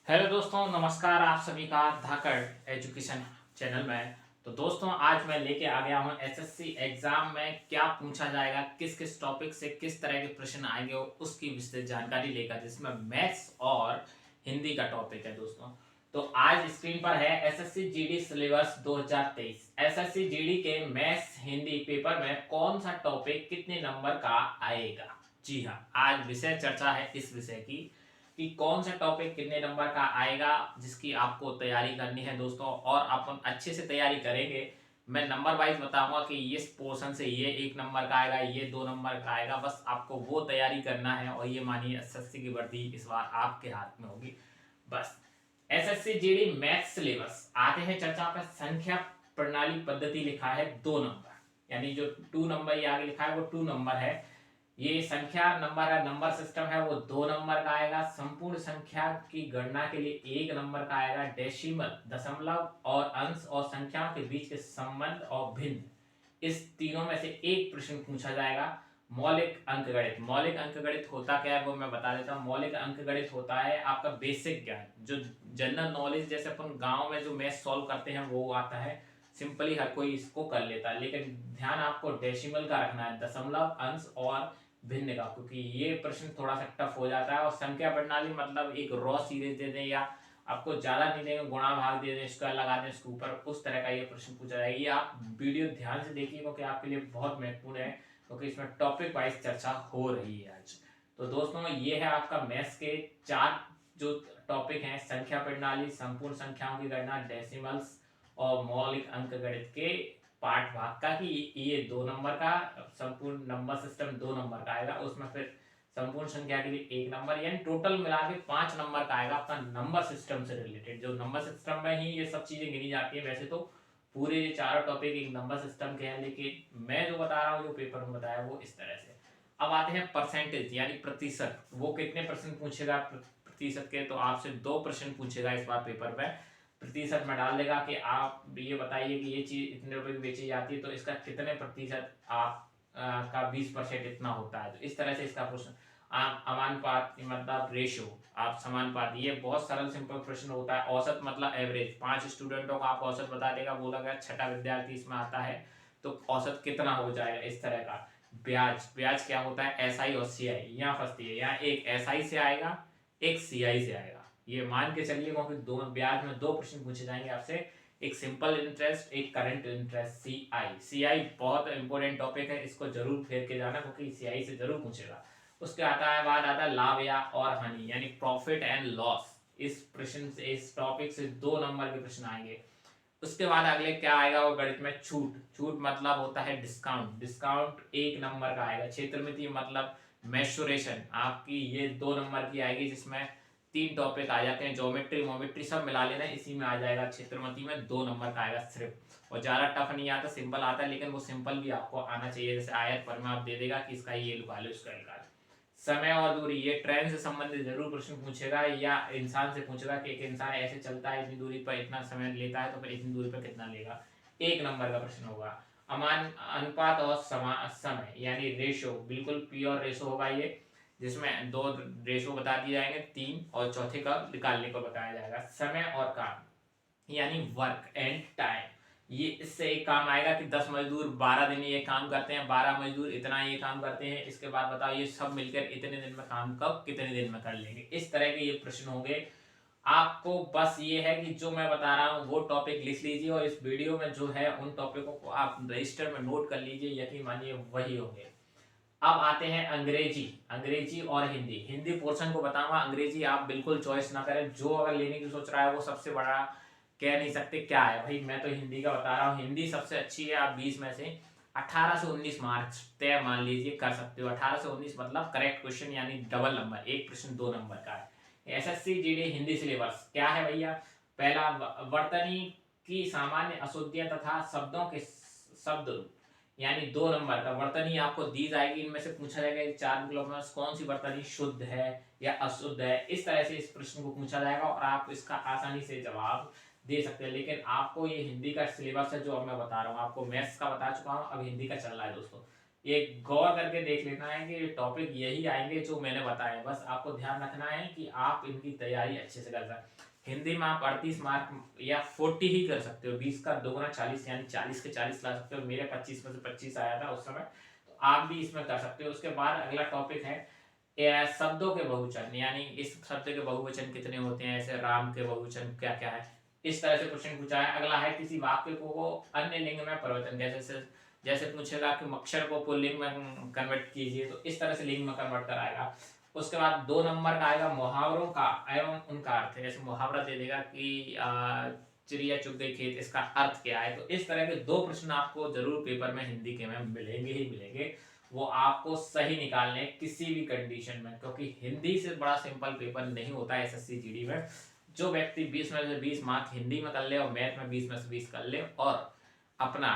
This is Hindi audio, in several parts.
हेलो दोस्तों, नमस्कार। आप सभी का धाकड़ एजुकेशन चैनल में। तो दोस्तों, आज मैं लेके आ गया हूँ एसएससी एग्जाम में क्या पूछा जाएगा, किस किस टॉपिक से किस तरह के प्रश्न आएंगे उसकी विस्तृत जानकारी लेकर, जिसमें मैथ्स और हिंदी का टॉपिक है दोस्तों। तो आज स्क्रीन पर है SSC GD syllabus 2023। SSC GD के मैथ्स हिंदी पेपर में कौन सा टॉपिक कितने नंबर का आएगा। जी हाँ, आज विषय चर्चा है इस विषय की कि कौन सा टॉपिक कितने नंबर का आएगा, जिसकी आपको तैयारी करनी है दोस्तों। और अपन अच्छे से तैयारी करेंगे। मैं नंबर वाइज बताऊंगा कि इस पोर्शन से ये 1 नंबर का आएगा, ये 2 नंबर का आएगा। बस आपको वो तैयारी करना है और ये मानिए एसएससी की वर्दी इस बार आपके हाथ में होगी। बस एसएससी जीडी मैथ्स सिलेबस आते हैं चर्चा पर। संख्या प्रणाली पद्धति लिखा है 2 नंबर, यानी जो 2 नंबर ये आगे लिखा है वो 2 नंबर है। ये संख्या नंबर है, नंबर सिस्टम है, वो 2 नंबर का आएगा। संपूर्ण संख्या की गणना के लिए 1 नंबर का आएगा। डेसिमल दशमलव और अंश और संख्याओं के बीच के संबंध और भिन्न, इस तीनों में से एक प्रश्न पूछा जाएगा। मौलिक अंकगणित। मौलिक अंकगणित होता क्या है वो मैं बता देता हूँ। मौलिक अंकगणित होता है आपका बेसिक ज्ञान, जो जनरल नॉलेज, जैसे अपन गांव में जो मैथ सॉल्व करते हैं वो आता है। सिंपली हर कोई इसको कर लेता है, लेकिन ध्यान आपको डेसिमल का रखना है, दशमलव, अंश और भिन्न का, क्योंकि ये प्रश्न थोड़ा सा टफ हो जाता है। और संख्या प्रणाली मतलब एक रॉ सीरीज दे दें या आपको ज्यादा नहीं देंगे, गुणा भाग दे दें, स्क्वायर लगा दें इसके ऊपर, उस तरह का ये प्रश्न पूछा जाएगा। ये आप वीडियो ध्यान से देखिए क्योंकि आपके लिए बहुत महत्वपूर्ण है, क्योंकि इसमें टॉपिक वाइज चर्चा हो रही है आज। तो दोस्तों, ये है आपका मैथ्स के 4 जो टॉपिक हैं: संख्या प्रणाली, संपूर्ण संख्याओं की गणना, डेसिमल्स और मौलिक अंकगणित के पार्ट भाग का। कि ये 2 नंबर का, संपूर्ण नंबर सिस्टम 2 नंबर का आएगा, उसमें फिर संपूर्ण संख्या के लिए 1 नंबर, यानी टोटल मिला के 5 नंबर का आएगा आपका नंबर सिस्टम से रिलेटेड। जो नंबर सिस्टम में ही ये सब चीजें गिनी जाती है। वैसे तो पूरे ये चारों टॉपिक एक नंबर सिस्टम के हैं, लेकिन मैं जो बता रहा हूँ, जो पेपर में बताया वो इस तरह से। अब आते हैं परसेंटेज यानी प्रतिशत। वो कितने प्रश्न पूछेगा प्रतिशत के, तो आपसे 2 प्रश्न पूछेगा इस बार पेपर में। प्रतिशत में डाल देगा कि आप ये बताइए कि ये चीज इतने रुपए की बेची जाती है, तो इसका कितने प्रतिशत आप का 20% इतना होता है। तो इस तरह से इसका प्रश्न। आप समानुपात मतलब रेशियो, आप समानुपात, ये बहुत सरल सिंपल प्रश्न होता है। औसत मतलब एवरेज, 5 स्टूडेंटों का आप औसत बता देगा। बोला गया छठा विद्यार्थी इसमें आता है तो औसत कितना हो जाएगा, इस तरह का। ब्याज, ब्याज क्या होता है, एसआई और सीआई। यहाँ फंसती है, यहाँ एक एसआई से आएगा, एक सीआई से आएगा। ये मान के चलिए, क्योंकि दो ब्याज में 2 प्रश्न पूछे जाएंगे आपसे, एक सिंपल इंटरेस्ट, एक करंट इंटरेस्ट। सीआई, सीआई बहुत इंपॉर्टेंट टॉपिक है, इसको जरूर फेर के जाना क्योंकि सीआई से जरूर पूछेगा। उसके बाद आता है लाभ या और हानि, यानी प्रॉफिट एंड लॉस। इस प्रश्न से, इस टॉपिक से 2 नंबर के प्रश्न आएंगे। उसके बाद अगले क्या आएगा, वो गणित में छूट। छूट मतलब होता है डिस्काउंट। डिस्काउंट 1 नंबर का आएगा। क्षेत्रमिति मतलब मेंसुरेशन, आपकी ये 2 नंबर की आएगी, जिसमें 3 टॉपिक आ जाते हैं। ज्योमेट्री मोमेट्री सब मिला लेना, इसी में आ जाएगा। क्षेत्रमति में 2 नंबर का आएगा सिर्फ, और ज्यादा टफ नहीं आता, सिंपल आता है। लेकिन वो सिंपल भी आपको आना चाहिए। जैसे आयत परिमाप दे देगा कि इसका ये निकालो, इसका निकालो। समय और दूरी, ये ट्रेन से संबंधित जरूर प्रश्न पूछेगा, या इंसान से पूछेगा कि एक इंसान ऐसे चलता है, इतनी दूरी पर इतना समय लेता है, तो फिर इतनी दूरी पर कितना लेगा। 1 नंबर का प्रश्न होगा। अमान अनुपात और समय यानी रेशो, बिल्कुल प्योर रेशो होगा ये, जिसमें 2 रेशो बता दिए जाएंगे, 3, और चौथे का निकालने को बताया जाएगा। समय और काम यानी वर्क एंड टाइम, ये इससे एक काम आएगा कि 10 मजदूर 12 दिन ये काम करते हैं, 12 मजदूर इतना ये काम करते हैं, इसके बाद बताओ ये सब मिलकर इतने दिन में काम कब कितने दिन में कर लेंगे। इस तरह के ये प्रश्न होंगे। आपको बस ये है कि जो मैं बता रहा हूँ वो टॉपिक लिख लीजिए, और इस वीडियो में जो है उन टॉपिकों को आप रजिस्टर में नोट कर लीजिए, यकीन मानिए वही होंगे। अब आते हैं अंग्रेजी। अंग्रेजी और हिंदी। हिंदी पोर्शन को बताऊंगा, अंग्रेजी आप बिल्कुल चॉइस ना करें। जो अगर लेने की सोच रहा है वो सबसे बड़ा कह नहीं सकते क्या है भाई, मैं तो हिंदी का बता रहा हूँ। हिंदी सबसे अच्छी है। आप 20 में से 18 से 19 मार्क्स तय मान लीजिए कर सकते हो। 18 से 19 मतलब करेक्ट क्वेश्चन, यानी डबल नंबर, एक प्रश्न 2 नंबर का है। एसएससी जीडी हिंदी सिलेबस क्या है भैया। पहला, वर्तनी की सामान्य अशुद्धियां तथा शब्दों के शब्द रूप, यानी 2 नंबर का। वर्तनी आपको दी जाएगी, इनमें से पूछा जाएगा 4 ब्लॉक में कौन सी वर्तनी शुद्ध है या अशुद्ध है। इस तरह से इस प्रश्न को पूछा जाएगा और आप इसका आसानी से जवाब दे सकते हैं। लेकिन आपको ये हिंदी का सिलेबस है जो अब मैं बता रहा हूँ, आपको मैथ्स का बता चुका हूँ, अब हिंदी का चल रहा है दोस्तों। एक गौर करके देख लेना है कि टॉपिक यही आएंगे जो मैंने बताया। बस आपको ध्यान रखना है कि आप इनकी तैयारी अच्छे से कर सकते। हिंदी में आप 38 मार्क या 40 ही कर सकते हो, 20 का दोगुना 40, यानी 40 के 40 ला सकते हो। मेरे 25 में से 25 आया था उस समय, तो आप भी इसमें कर सकते हो। उसके बाद अगला टॉपिक है शब्दों के बहुवचन, यानी इस शब्द के बहुवचन कितने होते हैं, ऐसे राम के बहुवचन क्या क्या है, इस तरह से क्वेश्चन पूछा है। अगला है किसी वाक्य को वो अन्य लिंग में परिवर्तन, जैसे पूछेगा कि मक्षर को पुल्लिंग में कन्वर्ट कीजिए, तो इस तरह से लिंग में कन्वर्ट कराएगा। उसके बाद 2 नंबर का आएगा मुहावरों का एवं उनका अर्थ, जैसे मुहावरा दे देगा कि चिड़िया चुग गई खेत, इसका अर्थ क्या है। तो इस तरह के 2 प्रश्न आपको जरूर पेपर में हिंदी के में मिलेंगे ही मिलेंगे। वो आपको सही निकालने किसी भी कंडीशन में, क्योंकि हिंदी से बड़ा सिंपल पेपर नहीं होता एसएससी जीडी में। जो व्यक्ति 20 में से 20 मार्क हिंदी में कर ले और मैथ में 20 में से 20 कर ले और अपना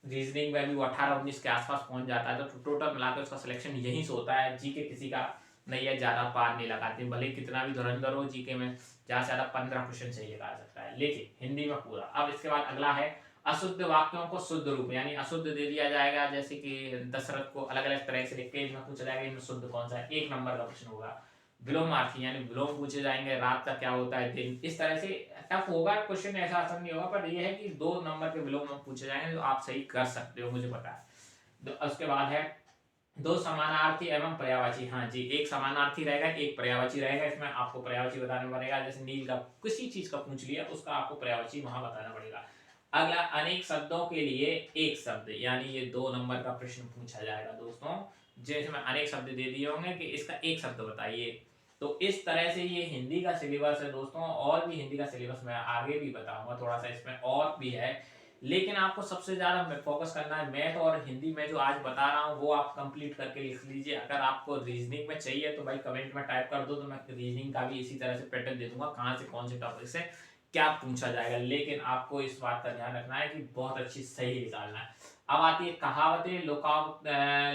रीजनिंग में भी वो 18-19 के आसपास पहुंच जाता है, तो टोटल मिलाकर उसका सिलेक्शन यहीं से होता है। जीके किसी का नहीं है, ज्यादा पार नहीं लगाती, भले कितना भी धुरंधर हो जीके में, ज्यादा से ज्यादा 15 क्वेश्चन सही लगा सकता है, लेकिन हिंदी में पूरा। अब इसके बाद अगला है अशुद्ध वाक्यों को शुद्ध रूप, यानी अशुद्ध दे दिया जाएगा, जैसे कि दशरथ को अलग अलग तरह से लिख के इनमें पूछा जाएगा इनमें शुद्ध कौन सा है, 1 नंबर का प्रश्न होगा। विलोमार्थी, यानी विलोम पूछे जाएंगे, रात का क्या होता है, दिन, इस तरह से टफ होगा क्वेश्चन, ऐसा आसान नहीं होगा, पर यह है कि 2 नंबर के विलोम पूछे जाएंगे जो आप सही कर सकते हो, मुझे पता है। उसके बाद है 2 समानार्थी एवं पर्यायवाची। हाँ जी, एक समानार्थी रहेगा, एक पर्यायवाची रहेगा। इसमें आपको पर्यायवाची बताना पड़ेगा, जैसे नील का किसी चीज का पूछ लिया, उसका आपको पर्यायवाची वहां बताना पड़ेगा। अगला अनेक शब्दों के लिए एक शब्द, यानी ये 2 नंबर का प्रश्न पूछा जाएगा दोस्तों, जिसमें अनेक शब्द दे दिए होंगे कि इसका एक शब्द बताइए। तो इस तरह से ये हिंदी का सिलेबस है दोस्तों, और भी हिंदी का सिलेबस मैं आगे भी बताऊंगा, थोड़ा सा इसमें और भी है, लेकिन आपको सबसे ज्यादा फोकस करना है मैथ और हिंदी में। जो आज बता रहा हूँ वो आप कंप्लीट करके लिख लीजिए। अगर आपको रीजनिंग में चाहिए तो भाई कमेंट में टाइप कर दो, तो मैं रीजनिंग का भी इसी तरह से पैटर्न दे दूंगा, कहाँ से कौन से टॉपिक से क्या पूछा जाएगा। लेकिन आपको इस बात का ध्यान रखना है कि बहुत अच्छी सही निकालना है। अब आती है कहावतें,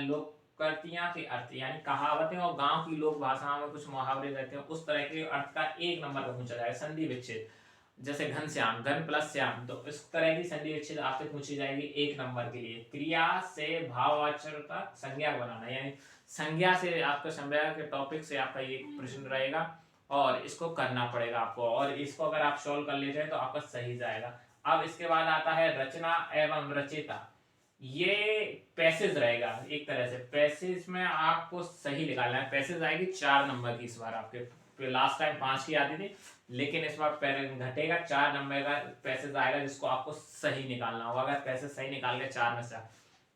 लोककृतियां के अर्थ, यानी कहावतें और गांव की लोक भाषाओं में कुछ मुहावरे रहते हैं, उस तरह के अर्थ का 1 नंबर का पूछा जाएगा। संधि विच्छेद, जैसे घनश्याम, घन प्लस श्याम, तो इस तरह की संधि विच्छेद आपसे पूछी जाएगी 1 नंबर के लिए। क्रिया से भाववाचक का संज्ञा बनाना, यानी संज्ञा से आपका संज्ञा के टॉपिक से आपका ये प्रश्न रहेगा और इसको करना पड़ेगा आपको, और इसको अगर आप सॉल्व कर लेते हैं तो आपका सही जाएगा। अब इसके बाद आता है रचना एवं रचयिता, ये पैसेज रहेगा एक तरह से। पैसेज में आपको सही निकालना है, पैसेज आएगी 4 नंबर की इस बार आपके, लास्ट टाइम 5 की आती थी, लेकिन इस बार घटेगा, 4 नंबर का पैसेज आएगा जिसको आपको सही निकालना होगा। अगर पैसेज सही निकाल के 4 में से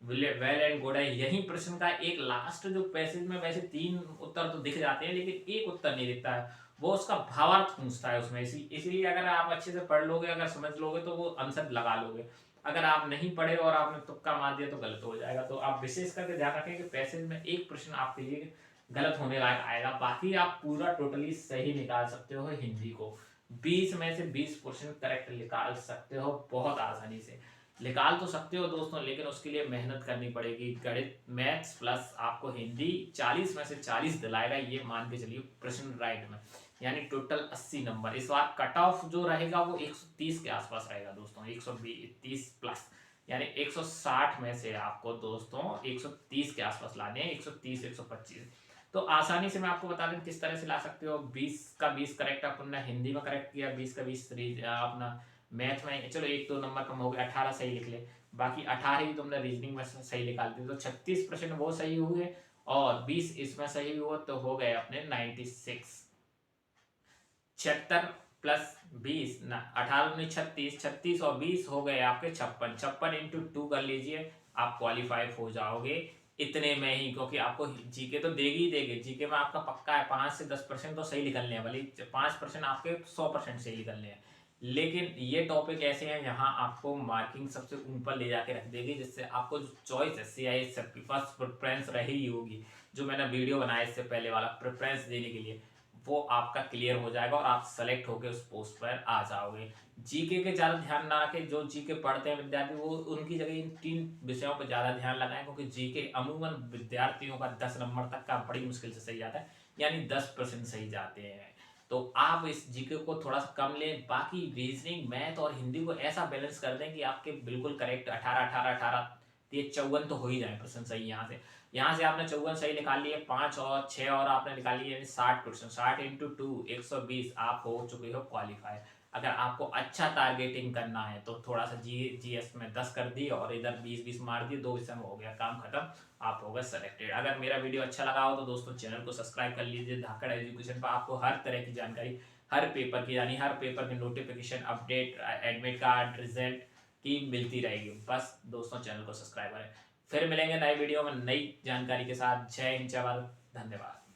वेल एंड गुड है। यही प्रश्न का एक लास्ट जो पैसेज में वैसे 3 उत्तर तो दिख जाते हैं, लेकिन एक उत्तर नहीं दिखता है, वो उसका भावार्थ पूछता है उसमें। इसीलिए अगर आप अच्छे से पढ़ लोगे, अगर समझ लोगे तो वो आंसर लगा लोगे। अगर आप नहीं पढ़े और आपने तुक्का मार दिया तो गलत हो जाएगा। तो आप विशेष करके ध्यान रखें कि पैसेज में एक प्रश्न आपके लिए गलत होने लायक आएगा, बाकी आप पूरा टोटली सही निकाल सकते हो। हिंदी को 20 में से 20 क्वेश्चन करेक्ट निकाल सकते हो, बहुत आसानी से निकाल तो सकते हो दोस्तों, लेकिन उसके लिए मेहनत करनी पड़ेगी। गणित, मैथ्स प्लस आपको हिंदी 40 में से 40 दिलाएगा, ये मान के चलिए प्रश्न राइट में, यानी टोटल 80 नंबर। इस बार कट ऑफ जो रहेगा वो 130 के आसपास रहेगा दोस्तों, 130 प्लस, यानी 160 में से आपको दोस्तों 130 के आसपास लाने हैं, 130 125। तो आसानी से मैं आपको बता दूं किस तरह से ला सकते हो। 20 का 20 करेक्ट आपने हिंदी में करेक्ट किया, 20 का 20 अपना मैथ में, चलो 1-2 नंबर कम हो गया, 18 सही लिख ले, बाकी 18 ही तुमने रीजनिंग में सही निकाल दी, तो 36% वो सही हुए और 20 इसमें सही हुआ, तो हो गए अपने 96। 76 प्लस 20 ना, 18 में 36, 36 और 20 हो गए आपके 56, 56 इंटू 2 कर लीजिए, आप क्वालिफाई हो जाओगे इतने में ही। क्योंकि आपको जीके तो देगी ही देगी, जीके में आपका पक्का है 5 से 10% तो सही निकलने हैं, भले 5% आपके 100% सही निकलने हैं, लेकिन ये टॉपिक ऐसे हैं यहाँ आपको मार्किंग सबसे ऊपर ले जाके रख देगी, जिससे आपको जो चॉइस है CIS की फर्स्ट प्रेफरेंस रही होगी, जो मैंने वीडियो बनाया इससे पहले वाला प्रेफरेंस देने के लिए, वो आपका क्लियर हो जाएगा और आप सेलेक्ट होकर उस पोस्ट पर आ जाओगे। जीके के ज्यादा ध्यान ना रखें, जो जीके पढ़ते हैं विद्यार्थी वो उनकी जगह इन 3 विषयों पर ज्यादा ध्यान लगाएं, क्योंकि जीके अमूमन विद्यार्थियों का 10 नंबर तक का बड़ी मुश्किल से सही जाता है, यानी 10% सही जाते हैं। तो आप इस जीके को थोड़ा सा कम लें, बाकी रीजनिंग, मैथ और हिंदी को ऐसा बैलेंस कर दें कि आपके बिल्कुल करेक्ट 18 18 18 तो ये 54 तो हो ही जाए प्रश्न सही। यहाँ से आपने 54 सही निकाल लिए, 5 और 6 और आपने निकाल लिए, यानी 60 क्वेश्चन, 60 इंटू 2 120, आप हो चुके हो क्वालिफाई। अगर आपको अच्छा टारगेटिंग करना है तो थोड़ा सा जीएस में 10 कर दिए और इधर 20 मार दिए, 2 विषय में हो गया काम खत्म, आप हो गए सेलेक्टेड। अगर मेरा वीडियो अच्छा लगा हो तो दोस्तों चैनल को सब्सक्राइब कर लीजिए। धाकड़ एजुकेशन पर आपको हर तरह की जानकारी, हर पेपर की, यानी हर पेपर की notification, update, admit card, result की मिलती रहेगी। बस दोस्तों चैनल को सब्सक्राइब करें। फिर मिलेंगे नए वीडियो में नई जानकारी के साथ। जय हिंद, जय भारत, धन्यवाद।